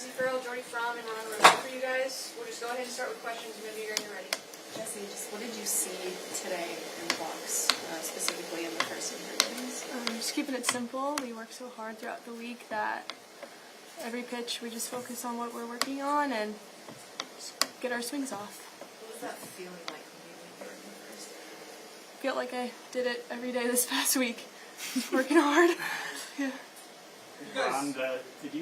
Jordy Fromm, and Ron Rose for you guys. We'll just go ahead and start with questions whenever you're ready. Jesse, just what did you see today in the box, specifically in the first and third innings? Just keeping it simple. We work so hard throughout the week that every pitch we just focus on what we're working on and just get our swings off. What was that feeling like when you went in the first? Feel like I did it every day this past week. Working hard. Yeah. Ron, did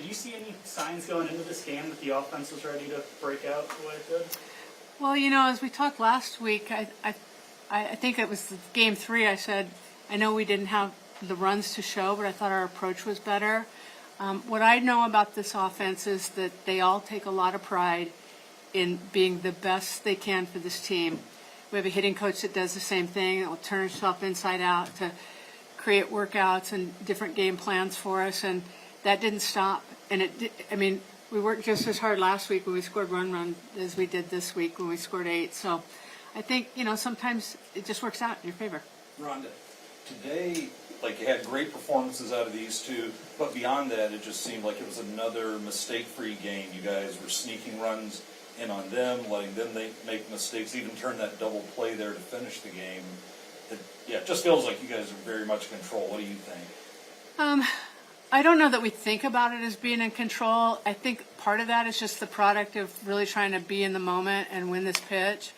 you see any signs going into this game that the offense was ready to break out the way it did? Well, as we talked last week, I think it was game 3. I said, I know we didn't have the runs to show, but I thought our approach was better. What I know about this offense is that they all take a lot of pride in being the best they can for this team. We have a hitting coach that does the same thing, that will turn himself inside out to create workouts and different game plans for us, and that didn't stop. And we worked just as hard last week when we scored run as we did this week when we scored 8. So I think, sometimes it just works out in your favor. Rhonda, today, you had great performances out of these two, but beyond that, it just seemed like it was another mistake-free game. You guys were sneaking runs in on them, letting them make mistakes, even turn that double play there to finish the game. It just feels like you guys are very much in control. What do you think? I don't know that we think about it as being in control. I think part of that is just the product of really trying to be in the moment and win this pitch.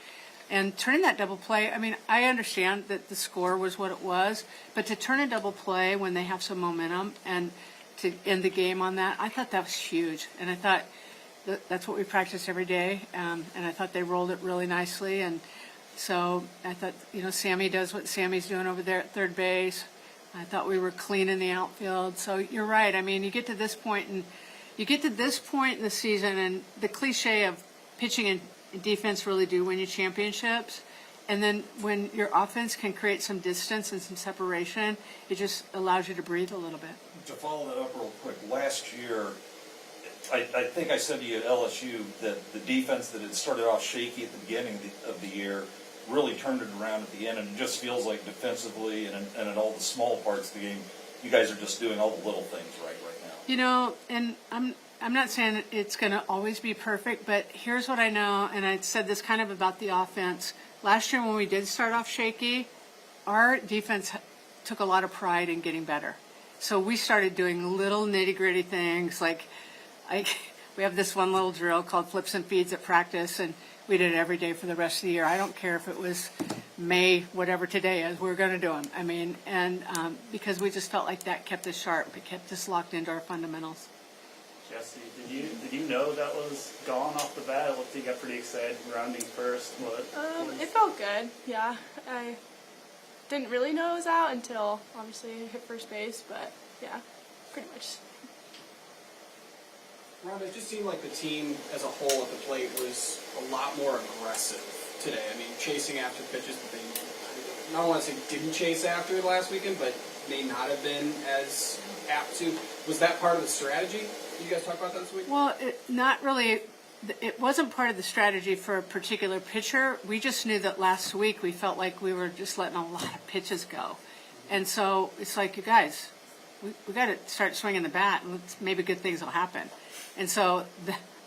And turning that double play, I understand that the score was what it was, but to turn a double play when they have some momentum and to end the game on that, I thought that was huge. And I thought that's what we practice every day. And I thought they rolled it really nicely. And so I thought, Sammy does what Sammy's doing over there at third base. I thought we were clean in the outfield. So you're right. You get to this point in the season, and the cliche of pitching and defense really do win you championships. And then when your offense can create some distance and some separation, it just allows you to breathe a little bit. To follow that up real quick, last year, I think I said to you at LSU that the defense that had started off shaky at the beginning of the year really turned it around at the end, and it just feels like defensively and in all the small parts of the game, you guys are just doing all the little things right now. And I'm not saying it's going to always be perfect, but here's what I know, and I said this kind of about the offense. Last year when we did start off shaky, our defense took a lot of pride in getting better. So we started doing little nitty-gritty things like we have this one little drill called flips and feeds at practice, and we did it every day for the rest of the year. I don't care if it was May, whatever today is, we're going to do them. Because we just felt like that kept us sharp. It kept us locked into our fundamentals. Jesse, did you know that was gone off the bat? It looked like you got pretty excited rounding first. It felt good, yeah. I didn't really know it was out until, obviously, I hit first base, but, yeah, pretty much. Ron, it just seemed like the team as a whole at the plate was a lot more aggressive today. Chasing after pitches that they, I don't want to say didn't chase after last weekend, but may not have been as apt to. Was that part of the strategy? Did you guys talk about that this week? Well, not really. It wasn't part of the strategy for a particular pitcher. We just knew that last week we felt like we were just letting a lot of pitches go. And so it's like, you guys, we got to start swinging the bat, and maybe good things will happen. And so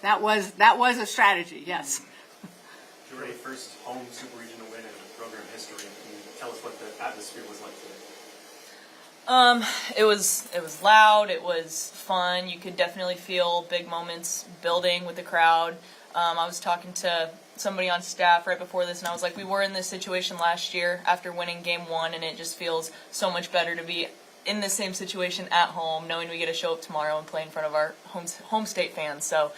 that was a strategy, yes. Jordy, first home super regional win in program history. Can you tell us what the atmosphere was like today? It was loud. It was fun. You could definitely feel big moments building with the crowd. I was talking to somebody on staff right before this, and I was like, we were in this situation last year after winning game 1, and it just feels so much better to be in the same situation at home, knowing we get to show up tomorrow and play in front of our home state fans. So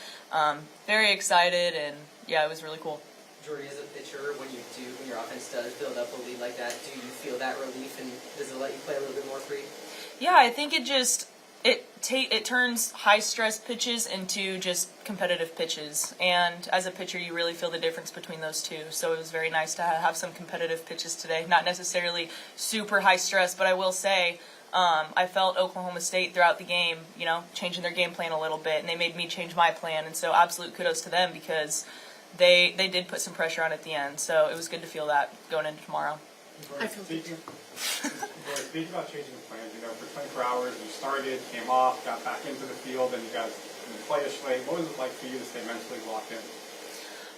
very excited, and yeah, it was really cool. Jordy, as a pitcher, when your offense does build up a lead like that, do you feel that relief, and does it let you play a little bit more free? Yeah, I think it turns high stress pitches into just competitive pitches, and as a pitcher you really feel the difference between those two. So it was very nice to have some competitive pitches today, not necessarily super high stress, but I will say I felt Oklahoma State throughout the game, changing their game plan a little bit, and they made me change my plan, and so absolute kudos to them because they did put some pressure on at the end. So it was good to feel that going into tomorrow. I feel good too. Speaking about changing the plans, for 24 hours you started, came off, got back into the field, and you guys play this way. What was it like for you to stay mentally locked in?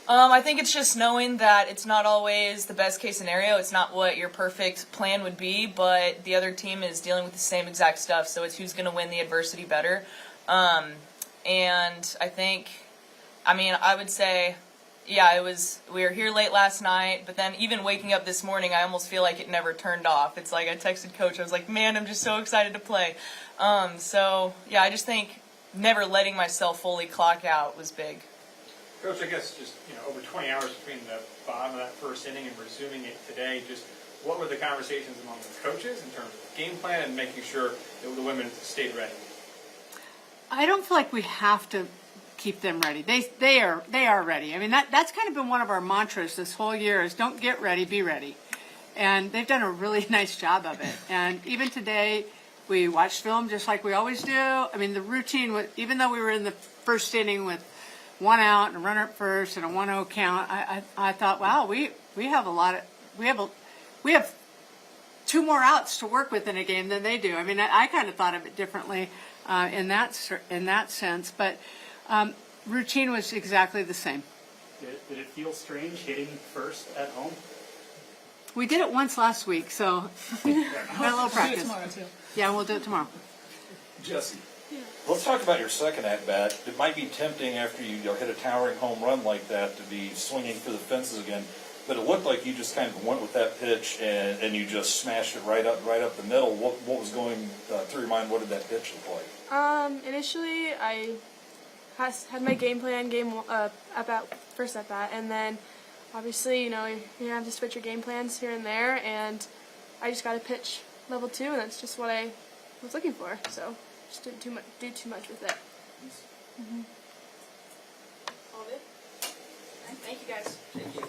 I think it's just knowing that it's not always the best case scenario. It's not what your perfect plan would be, but the other team is dealing with the same exact stuff, so it's who's going to win the adversity better. And I think, I would say, yeah, we were here late last night, but then even waking up this morning, I almost feel like it never turned off. It's like I texted Coach, I was like, man, I'm just so excited to play. So, yeah, I just think never letting myself fully clock out was big. Coach, I guess just, over 20 hours between the bottom of that first inning and resuming it today, just what were the conversations among the coaches in terms of game plan and making sure that the women stayed ready? I don't feel like we have to keep them ready. They are ready. I mean, that's kind of been one of our mantras this whole year is don't get ready, be ready. And they've done a really nice job of it. And even today, we watched film just like we always do. I mean, the routine, even though we were in the first inning with 1 out and a runner at first and a 1-0 count, I thought, wow, we have 2 more outs to work with in a game than they do. I mean, I kind of thought of it differently in that sense, but routine was exactly the same. Did it feel strange hitting first at home? We did it once last week, so got a little practice. Tomorrow too. Yeah, we'll do it tomorrow. Jesse, let's talk about your second at-bat. It might be tempting after you hit a towering home run like that to be swinging for the fences again, but it looked like you just kind of went with that pitch and you just smashed it right up the middle. What was going through your mind? What did that pitch look like? Initially, I had my game plan, first at bat, and then obviously, you have to switch your game plans here and there, and I just got to pitch level 2, and that's just what I was looking for. So just didn't do too much with it. All good? Thank you guys. Thank you.